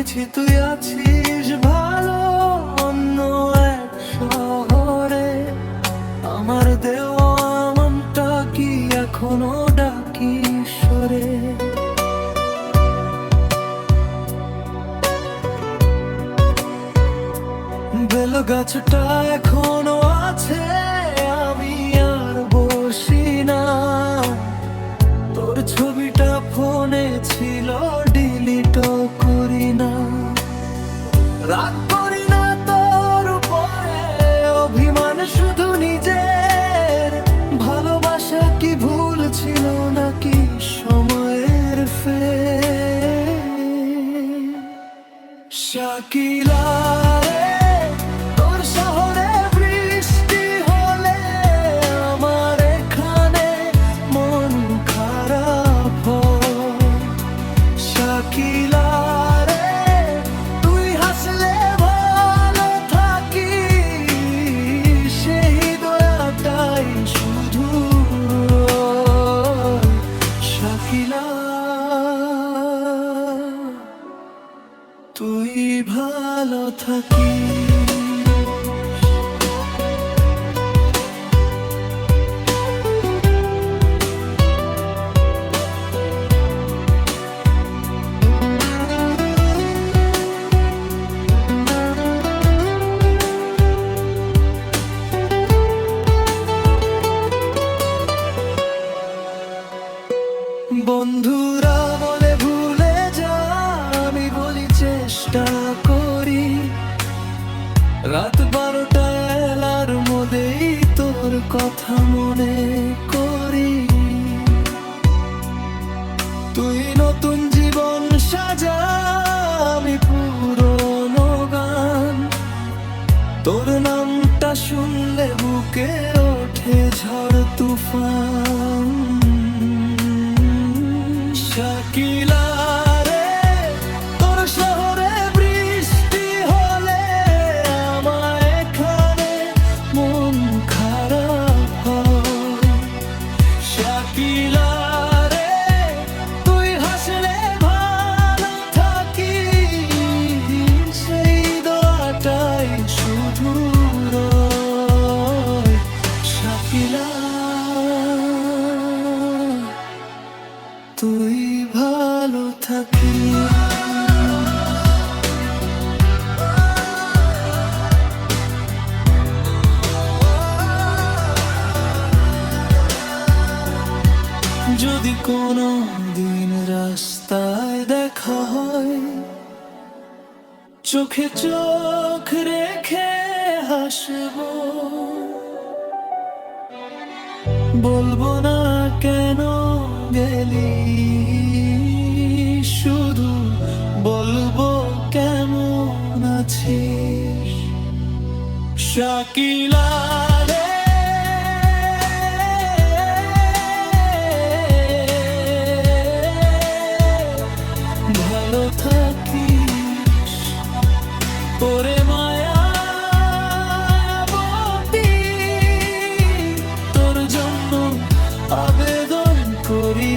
শুনেছি তুই আছিস ভালো অন্য এক শহরে। আমার দেওয়া মনটা কি এখনো ডাকি সরে। বেল গাছটা এখনো আছে, আমি আর বসি না। তোর ছবিটা ফোনে ছিল, ডিলিটও করি না। রাগ করি না তোর উপরে, অভিমান শুধু নিজের। ভালোবাসা কি ভুল ছিল নাকি সময়ের ফের? শাকিলা রে, তোর শহরে বৃষ্টি হলে আমার এখানে মন খারাপ হয়। শাকিলা রে, তুই হাসলে ভালো থাকি, সেই দয়াটাই শুধু রয়। শাকিলা, তুই ভালো থাকিস। বন্ধুরা বলে ভুলে যা, আমি বলি চেষ্টা করি। রাত 12টায় অ্যালার্মদেই তোর কথা মনে করি। তুই নতুন জীবন সাজা, আমি পুরনো গান। তোর নামটা শুনলে বুকে ওঠে ঝড় তুফান। শাকিলা রে, তোর শহরে বৃষ্টি হলে আমার এখানে মন খারাপ হয়। শাকিলা রে, তুই হাসলে ভালো থাকি, সেই দোয়াটাই শুধু রয়। শাকিলা, তুই ভালো থাকিস। যদি কোনো দিন রাস্তায় দেখা হয়, চোখে চোখ রেখে হাসবো। বলবো না কেন গেলি, শুধু বলবো কেমন আছিস। শাকিলা রে, ভালো থাকিস। ওরে মায়াবতী, তোর জন্য আবেদন করি।